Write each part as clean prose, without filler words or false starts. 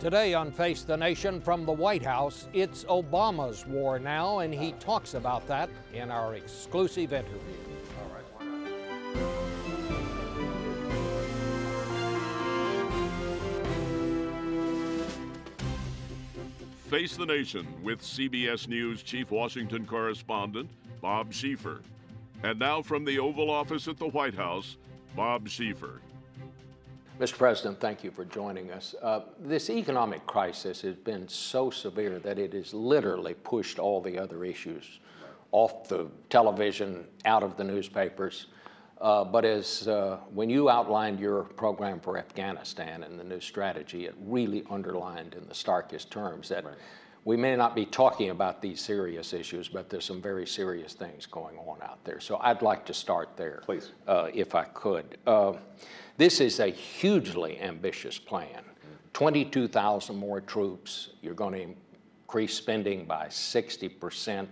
Today on Face the Nation from the White House, it's Obama's war now, and he talks about that in our exclusive interview. Face the Nation with CBS News Chief Washington Correspondent Bob Schieffer. And now from the Oval Office at the White House, Bob Schieffer. Mr. President, thank you for joining us. This economic crisis has been so severe that it has literally pushed all the other issues off the television, out of the newspapers. But as when you outlined your program for Afghanistan and the new strategy, it really underlined in the starkest terms that we may not be talking about these serious issues, but there's some very serious things going on out there. So I'd like to start there, please, if I could. This is a hugely ambitious plan. 22,000 more troops. You're going to increase spending by 60%.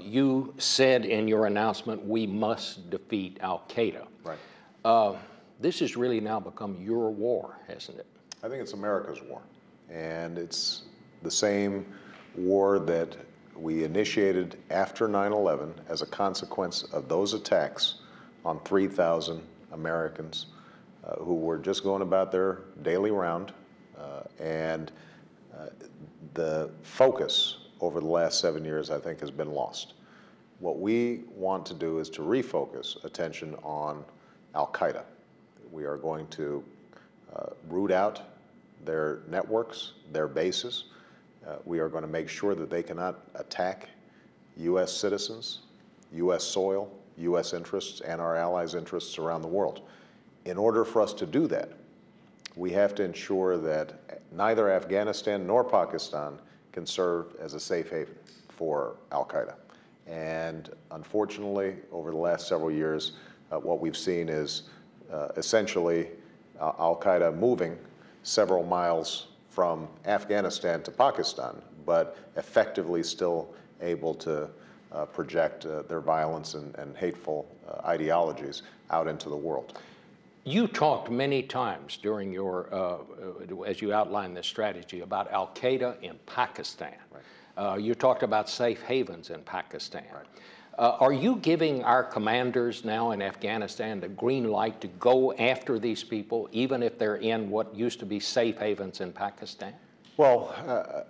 You said in your announcement, we must defeat al-Qaeda. Right. This has really now become your war, hasn't it? I think it's America's war. And it's the same war that we initiated after 9/11 as a consequence of those attacks on 3,000 Americans who were just going about their daily round. The focus over the last 7 years, I think, has been lost. What we want to do is to refocus attention on al-Qaeda. We are going to root out their networks, their bases. We are going to make sure that they cannot attack U.S. citizens, U.S. soil, U.S. interests, and our allies' interests around the world. In order for us to do that, we have to ensure that neither Afghanistan nor Pakistan can serve as a safe haven for al-Qaeda. And unfortunately, over the last several years, what we've seen is essentially al-Qaeda moving several miles from Afghanistan to Pakistan, but effectively still able to project their violence and hateful ideologies out into the world. You talked many times during your, as you outlined this strategy, about al-Qaeda in Pakistan. Right. You talked about safe havens in Pakistan. Right. Are you giving our commanders now in Afghanistan the green light to go after these people, even if they're in what used to be safe havens in Pakistan? Well,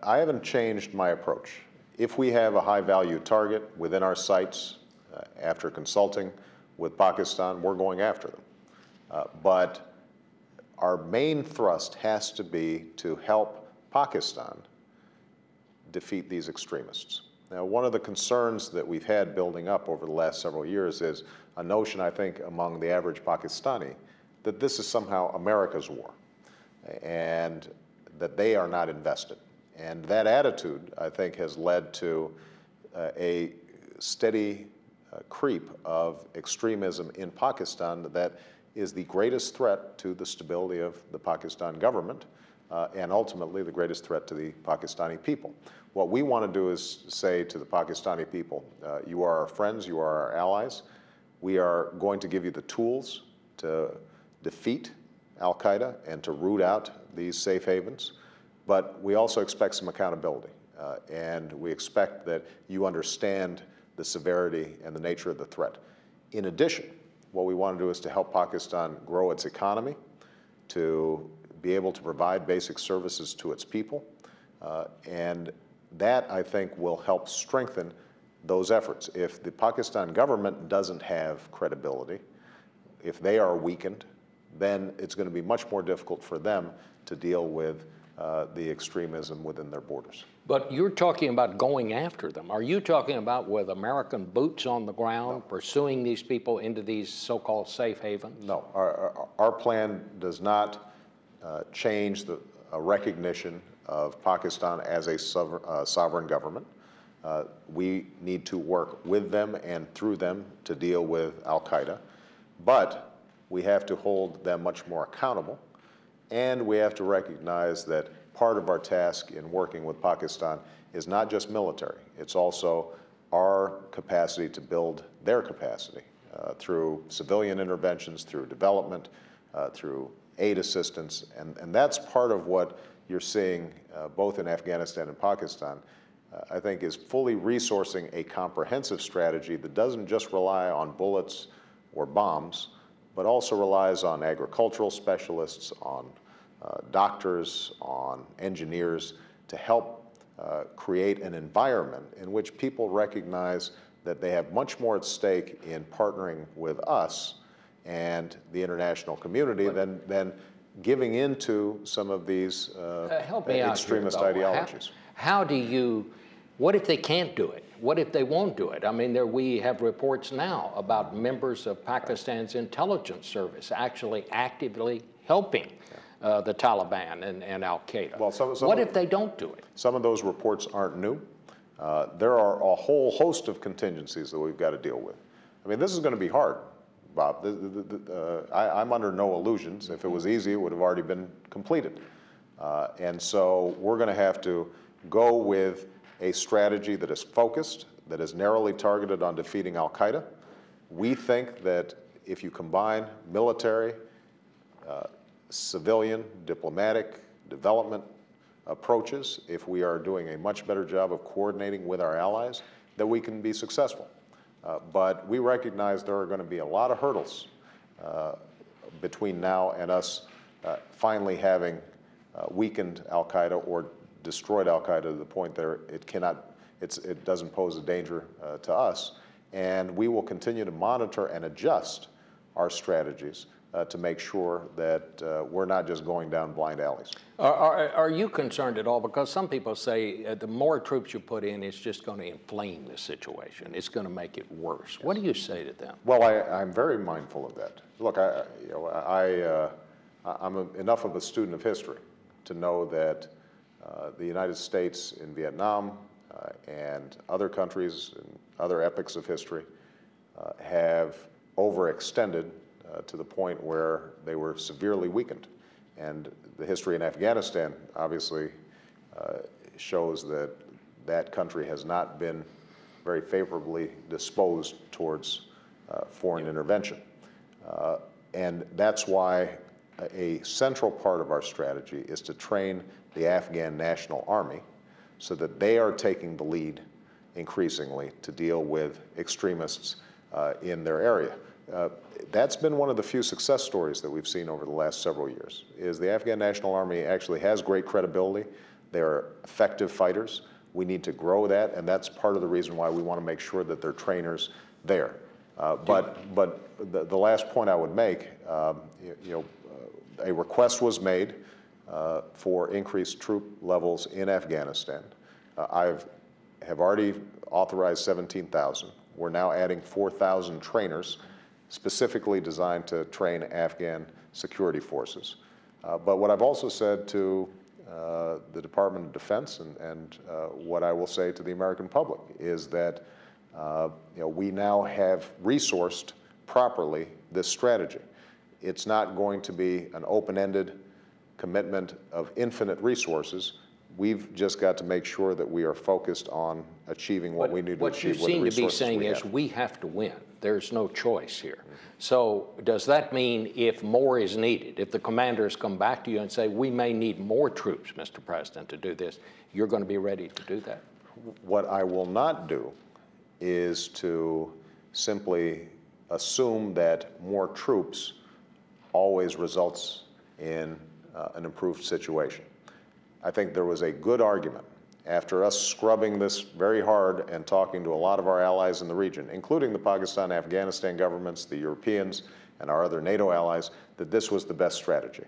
I haven't changed my approach. If we have a high-value target within our sights, after consulting with Pakistan, we're going after them. But our main thrust has to be to help Pakistan defeat these extremists. Now, one of the concerns that we've had building up over the last several years is a notion, I think, among the average Pakistani that this is somehow America's war and that they are not invested. And that attitude, I think, has led to a steady creep of extremism in Pakistan that is the greatest threat to the stability of the Pakistan government and ultimately the greatest threat to the Pakistani people. What we want to do is say to the Pakistani people, you are our friends, you are our allies. We are going to give you the tools to defeat al-Qaeda and to root out these safe havens, but we also expect some accountability. And we expect that you understand the severity and the nature of the threat. In addition, what we want to do is to help Pakistan grow its economy, to be able to provide basic services to its people. And that, I think, will help strengthen those efforts. If the Pakistan government doesn't have credibility, if they are weakened, then it's going to be much more difficult for them to deal with the extremism within their borders. But you're talking about going after them. Are you talking about with American boots on the ground, pursuing these people into these so-called safe havens? No. Our plan does not change the recognition of Pakistan as a sovereign government. We need to work with them and through them to deal with al-Qaeda. But we have to hold them much more accountable. And we have to recognize that part of our task in working with Pakistan is not just military. It's also our capacity to build their capacity through civilian interventions, through development, through aid assistance. And that's part of what you're seeing both in Afghanistan and Pakistan, I think is fully resourcing a comprehensive strategy that doesn't just rely on bullets or bombs, but also relies on agricultural specialists, on doctors, on engineers to help create an environment in which people recognize that they have much more at stake in partnering with us and the international community than giving into some of these extremist ideologies. How do you, what if they can't do it? What if they won't do it? I mean, we have reports now about members of Pakistan's intelligence service actually actively helping the Taliban and Al-Qaeda. Well, what if they don't do it? Some of those reports aren't new. There are a whole host of contingencies that we've got to deal with. I mean, this is going to be hard, Bob. I'm under no illusions. If it was easy, it would have already been completed. And so we're going to have to go with a strategy that is focused, that is narrowly targeted on defeating Al-Qaeda. We think that if you combine military, civilian, diplomatic, development approaches, if we are doing a much better job of coordinating with our allies, that we can be successful. But we recognize there are going to be a lot of hurdles between now and us finally having weakened Al-Qaeda or destroyed Al-Qaeda to the point that it doesn't pose a danger to us. And we will continue to monitor and adjust our strategies to make sure that we're not just going down blind alleys. Are you concerned at all? Because some people say the more troops you put in, it's just going to inflame the situation. It's going to make it worse. What do you say to them? Well, I'm very mindful of that. Look, I'm enough of a student of history to know that the United States in Vietnam and other countries and other epochs of history have overextended to the point where they were severely weakened. And the history in Afghanistan obviously shows that that country has not been very favorably disposed towards foreign intervention. And that's why a central part of our strategy is to train the Afghan National Army so that they are taking the lead increasingly to deal with extremists in their area. That's been one of the few success stories that we've seen over the last several years, is the Afghan National Army actually has great credibility. They're effective fighters. We need to grow that, and that's part of the reason why we want to make sure that there are trainers there. But the last point I would make, a request was made for increased troop levels in Afghanistan. I have already authorized 17,000. We're now adding 4,000 trainers specifically designed to train Afghan security forces. But what I've also said to the Department of Defense and what I will say to the American public is that we now have resourced properly this strategy. It's not going to be an open-ended commitment of infinite resources. We've just got to make sure that we are focused on achieving what we need to achieve with the resources we have. What you seem to be saying is we have to win. There's no choice here. So does that mean if more is needed, if the commanders come back to you and say, we may need more troops, Mr. President, to do this, you're going to be ready to do that? What I will not do is to simply assume that more troops always results in an improved situation. I think there was a good argument after us scrubbing this very hard and talking to a lot of our allies in the region, including the Pakistan, Afghanistan governments, the Europeans, and our other NATO allies, that this was the best strategy.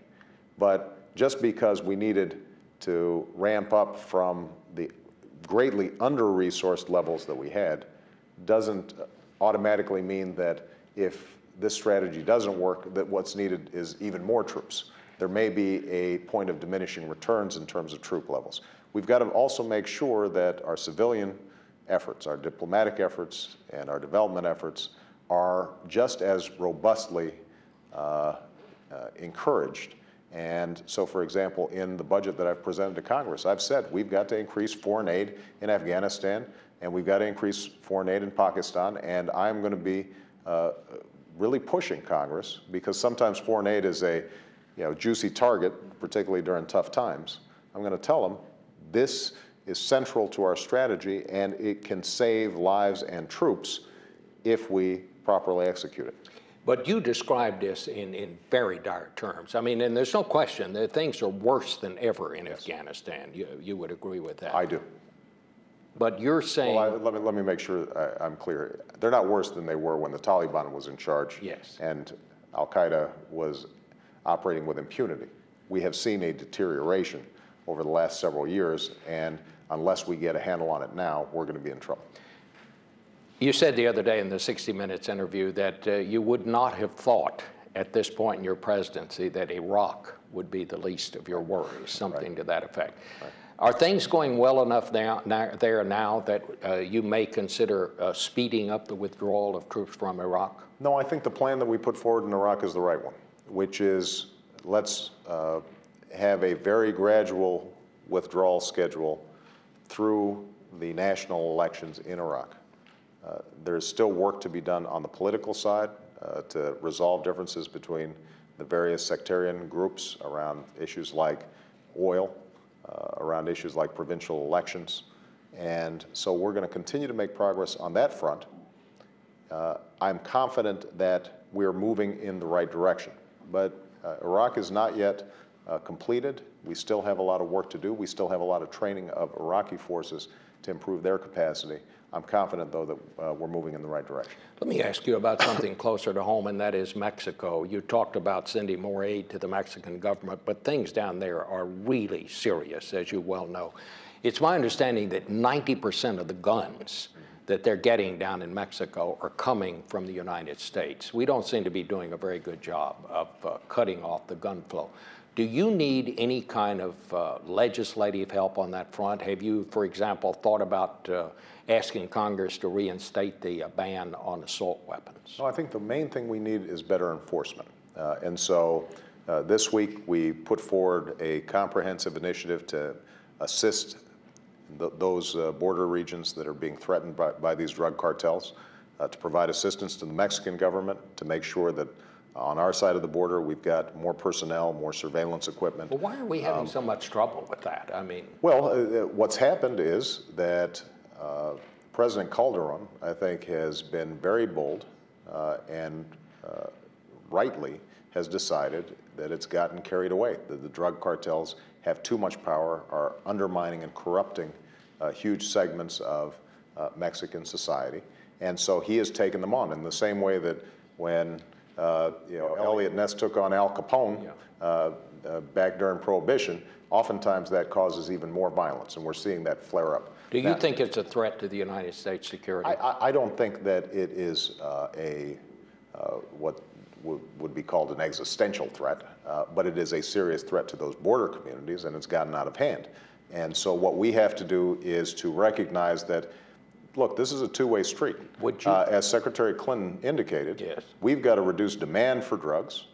But just because we needed to ramp up from the greatly under-resourced levels that we had doesn't automatically mean that if this strategy doesn't work, that what's needed is even more troops. There may be a point of diminishing returns in terms of troop levels. We've got to also make sure that our civilian efforts, our diplomatic efforts, and our development efforts are just as robustly encouraged. And so, for example, in the budget that I've presented to Congress, I've said we've got to increase foreign aid in Afghanistan, and we've got to increase foreign aid in Pakistan, and I'm going to be really pushing Congress, because sometimes foreign aid is a juicy target, particularly during tough times. I'm going to tell them this is central to our strategy and it can save lives and troops if we properly execute it. But you described this in very dire terms. I mean, and there's no question that things are worse than ever in Afghanistan. You would agree with that? I do. But you're saying... Well, let me make sure I'm clear. They're not worse than they were when the Taliban was in charge. Yes. And Al-Qaeda was operating with impunity. We have seen a deterioration over the last several years, and unless we get a handle on it now, we're going to be in trouble. You said the other day in the 60 Minutes interview that you would not have thought at this point in your presidency that Iraq would be the least of your worries, something to that effect. Right. Are things going well enough there now that you may consider speeding up the withdrawal of troops from Iraq? No, I think the plan that we put forward in Iraq is the right one, which is let's have a very gradual withdrawal schedule through the national elections in Iraq. There's still work to be done on the political side to resolve differences between the various sectarian groups around issues like oil, around issues like provincial elections. And so we're going to continue to make progress on that front. I'm confident that we're moving in the right direction. But Iraq is not yet completed. We still have a lot of work to do. We still have a lot of training of Iraqi forces to improve their capacity. I'm confident, though, that we're moving in the right direction. Let me ask you about something closer to home, and that is Mexico. You talked about sending more aid to the Mexican government, but things down there are really serious, as you well know. It's my understanding that 90% of the guns that they're getting down in Mexico are coming from the United States. We don't seem to be doing a very good job of cutting off the gun flow. Do you need any kind of legislative help on that front? Have you, for example, thought about asking Congress to reinstate the ban on assault weapons? No, I think the main thing we need is better enforcement. And so this week we put forward a comprehensive initiative to assist those border regions that are being threatened by these drug cartels, to provide assistance to the Mexican government to make sure that on our side of the border, we've got more personnel, more surveillance equipment. Well, why are we having so much trouble with that? I mean... Well, what's happened is that President Calderon, I think, has been very bold and rightly has decided that it's gotten carried away, that the drug cartels have too much power, are undermining and corrupting huge segments of Mexican society. And so he has taken them on in the same way that when Elliot Ness took on Al Capone back during Prohibition, oftentimes that causes even more violence, and we're seeing that flare up. Do you think it's a threat to the United States security? I don't think that it is what would be called an existential threat, but it is a serious threat to those border communities, and it's gotten out of hand. And so what we have to do is to recognize that, look, this is a two-way street. Would you? As Secretary Clinton indicated, yes, we've got to reduce demand for drugs.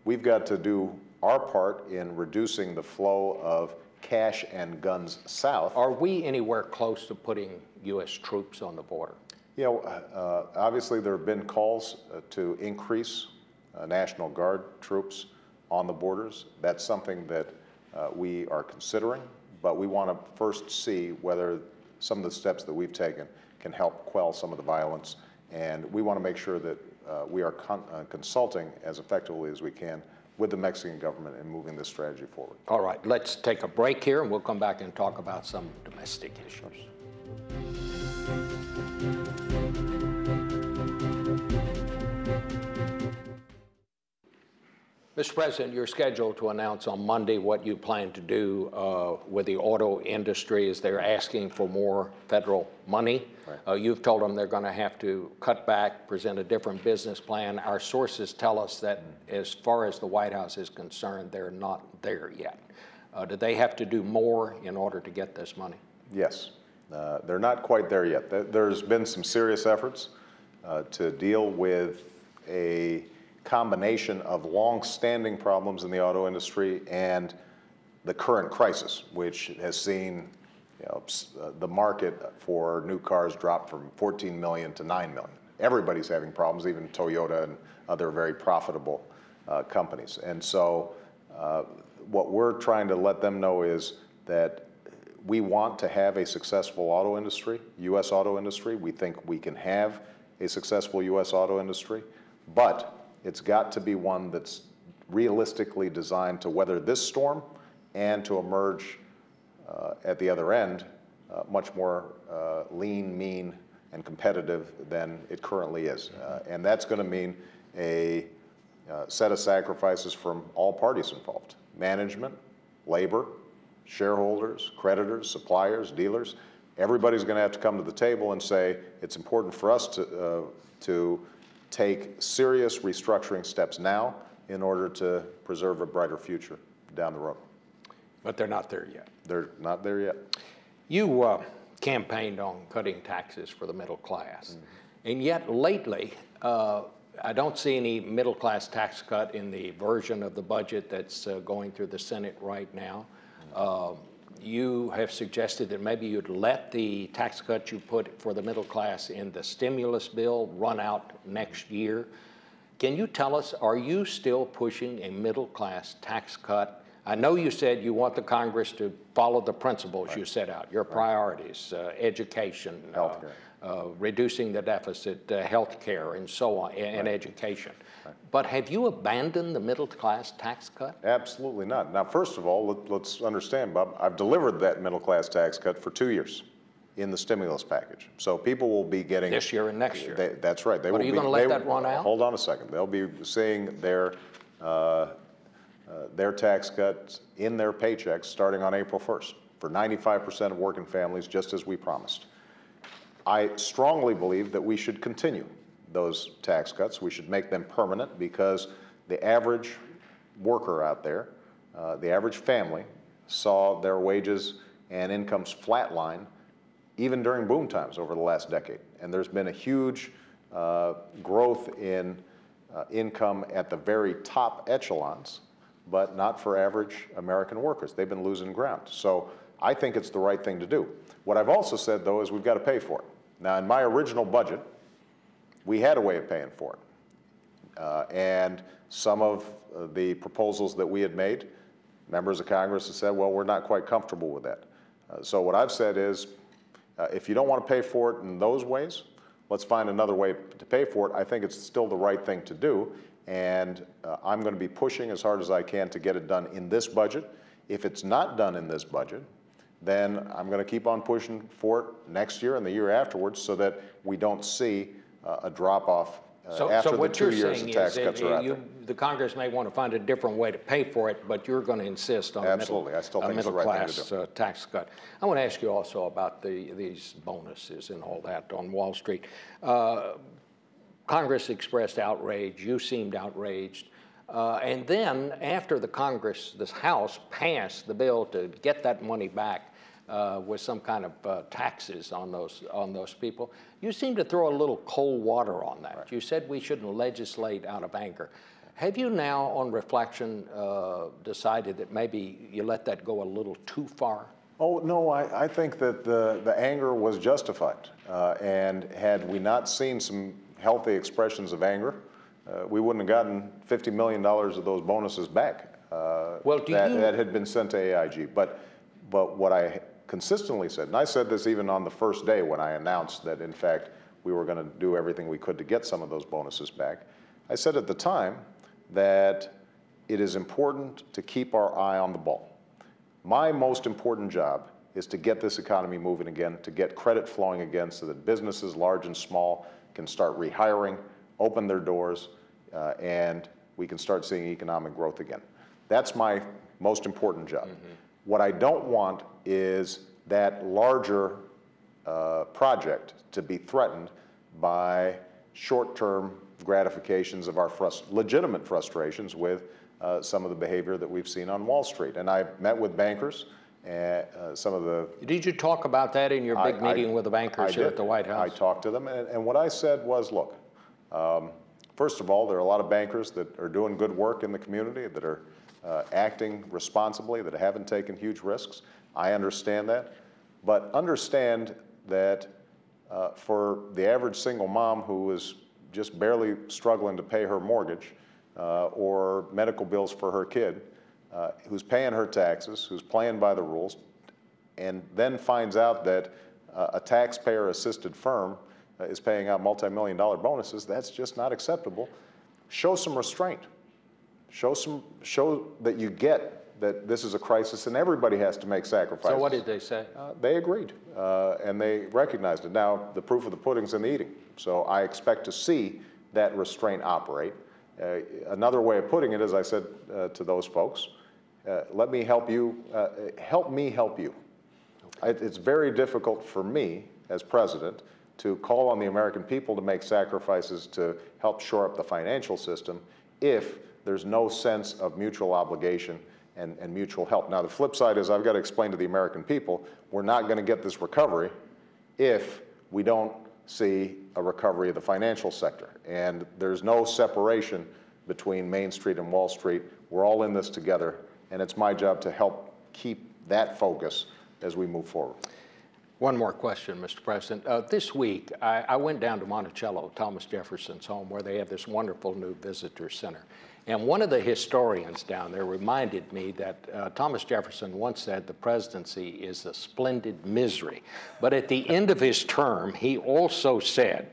We've got to do our part in reducing the flow of cash and guns south. Are we anywhere close to putting U.S. troops on the border? You know, obviously there have been calls to increase National Guard troops on the borders. That's something that we are considering, but we want to first see whether some of the steps that we've taken can help quell some of the violence, and we want to make sure that we are consulting as effectively as we can with the Mexican government in moving this strategy forward. All right, let's take a break here, and we'll come back and talk about some domestic issues. Mr. President, you're scheduled to announce on Monday what you plan to do with the auto industry as they're asking for more federal money. Right. You've told them they're going to have to cut back, present a different business plan. Our sources tell us that as far as the White House is concerned, they're not there yet. Do they have to do more in order to get this money? Yes. They're not quite there yet. There's been some serious efforts to deal with a combination of long-standing problems in the auto industry and the current crisis, which has seen the market for new cars drop from 14 million to 9 million. Everybody's having problems, even Toyota and other very profitable companies. And so what we're trying to let them know is that we want to have a successful auto industry, U.S. auto industry. We think we can have a successful U.S. auto industry, but it's got to be one that's realistically designed to weather this storm and to emerge at the other end much more lean, mean, and competitive than it currently is. And that's going to mean a set of sacrifices from all parties involved: management, labor, shareholders, creditors, suppliers, dealers. Everybody's going to have to come to the table and say it's important for us to take serious restructuring steps now in order to preserve a brighter future down the road. But they're not there yet. They're not there yet. You campaigned on cutting taxes for the middle class. And yet lately, I don't see any middle class tax cut in the version of the budget that's going through the Senate right now. You have suggested that maybe you'd let the tax cut you put for the middle class in the stimulus bill run out next year. Can you tell us, are you still pushing a middle class tax cut? I know you said you want the Congress to follow the principles you set out, your priorities, education, reducing the deficit, health care, and so on, and education. But have you abandoned the middle class tax cut? Absolutely not. Now, first of all, let's understand, Bob, I've delivered that middle class tax cut for 2 years in the stimulus package. So people will be getting... This year and next year. That's right. But are you going to let that run out? Hold on a second. They'll be seeing their tax cuts in their paychecks starting on April 1st for 95% of working families, just as we promised. I strongly believe that we should continue those tax cuts. We should make them permanent because the average worker out there, the average family, saw their wages and incomes flatline even during boom times over the last decade. And there's been a huge growth in income at the very top echelons, but not for average American workers. They've been losing ground. So I think it's the right thing to do. What I've also said, though, is we've got to pay for it. Now, in my original budget, we had a way of paying for it. And some of the proposals that we had made, members of Congress have said, well, we're not quite comfortable with that. So what I've said is, if you don't want to pay for it in those ways, let's find another way to pay for it. I think it's still the right thing to do. And I'm going to be pushing as hard as I can to get it done in this budget. If it's not done in this budget, then I'm going to keep on pushing for it next year and the year afterwards so that we don't see a drop-off after the 2 years the tax cuts are out there. The Congress may want to find a different way to pay for it, but you're going to insist on a middle-class tax cut. I want to ask you also about these bonuses and all that on Wall Street. Congress expressed outrage. You seemed outraged. And then after this House passed the bill to get that money back with some kind of taxes on those people, you seemed to throw a little cold water on that. Right. You said we shouldn't legislate out of anger. Have you now, on reflection, decided that maybe you let that go a little too far? Oh, no, I think that the anger was justified. And had we not seen some healthy expressions of anger, we wouldn't have gotten $50 million of those bonuses back that had been sent to AIG. But what I consistently said, and I said this even on the first day when I announced that, in fact, we were going to do everything we could to get some of those bonuses back, I said at the time that it is important to keep our eye on the ball. My most important job is to get this economy moving again, to get credit flowing again so that businesses, large and small, can start rehiring, open their doors, and we can start seeing economic growth again. That's my most important job. Mm-hmm. What I don't want is that larger project to be threatened by short-term gratifications of our legitimate frustrations with some of the behavior that we've seen on Wall Street. And I met with bankers and some of the... Did you talk about that in your big meeting with the bankers here at the White House? I talked to them, and what I said was, look, first of all, there are a lot of bankers that are doing good work in the community, that are acting responsibly, that haven't taken huge risks. I understand that. But understand that for the average single mom who is just barely struggling to pay her mortgage or medical bills for her kid, who's paying her taxes, who's playing by the rules, and then finds out that a taxpayer-assisted firm is paying out multi-million-dollar bonuses, that's just not acceptable. Show some restraint. Show that you get that this is a crisis and everybody has to make sacrifices. So what did they say? They agreed, and they recognized it. Now, the proof of the pudding's in the eating. So I expect to see that restraint operate. Another way of putting it, as I said to those folks, let me help you, help me help you. Okay. It's very difficult for me as president to call on the American people to make sacrifices to help shore up the financial system if there's no sense of mutual obligation and mutual help. Now, the flip side is I've got to explain to the American people, we're not going to get this recovery if we don't see a recovery of the financial sector. And there's no separation between Main Street and Wall Street. We're all in this together, and it's my job to help keep that focus as we move forward. One more question, Mr. President. This week, I went down to Monticello, Thomas Jefferson's home, where they have this wonderful new visitor center. And one of the historians down there reminded me that Thomas Jefferson once said the presidency is a splendid misery. But at the end of his term, he also said,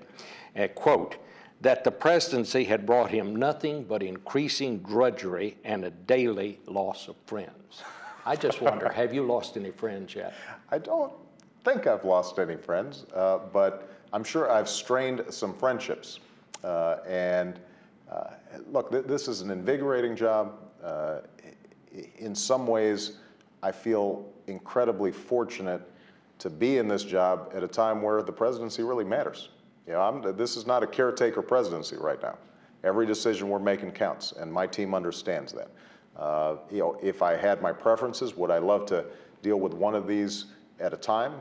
quote, that the presidency had brought him nothing but increasing drudgery and a daily loss of friends. I just wonder, have you lost any friends yet? I don't think I've lost any friends, but I'm sure I've strained some friendships. Look, this is an invigorating job. In some ways, I feel incredibly fortunate to be in this job at a time where the presidency really matters. You know, this is not a caretaker presidency right now. Every decision we're making counts, and my team understands that. You know, if I had my preferences, would I love to deal with one of these at a time?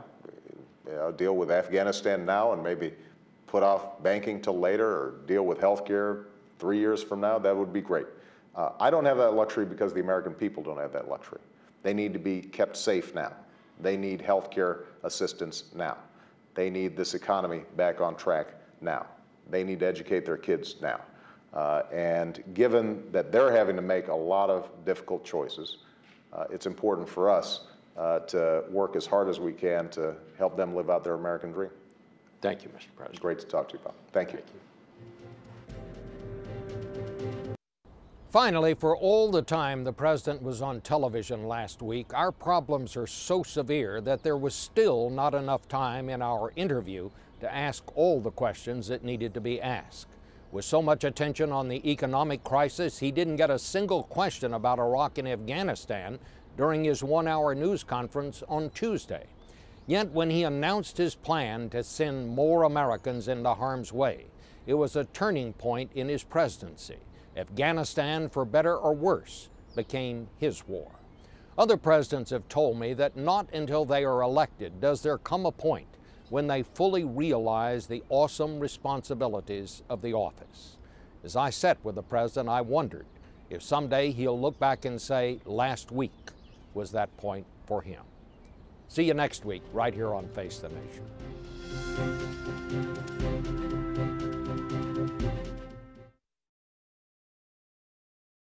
You know, deal with Afghanistan now and maybe put off banking till later, or deal with healthcare 3 years from now? That would be great. I don't have that luxury because the American people don't have that luxury. They need to be kept safe now. They need healthcare assistance now. They need this economy back on track now. They need to educate their kids now. And given that they're having to make a lot of difficult choices, it's important for us to work as hard as we can to help them live out their American dream. Thank you, Mr. President. It's great to talk to you, Bob. Thank you. Thank you. Finally, for all the time the president was on television last week, our problems are so severe that there was still not enough time in our interview to ask all the questions that needed to be asked. With so much attention on the economic crisis, he didn't get a single question about Iraq and Afghanistan during his one-hour news conference on Tuesday. Yet when he announced his plan to send more Americans into harm's way, it was a turning point in his presidency. Afghanistan, for better or worse, became his war. Other presidents have told me that not until they are elected does there come a point when they fully realize the awesome responsibilities of the office. As I sat with the president, I wondered if someday he'll look back and say, last week was that point for him. See you next week, right here on Face the Nation.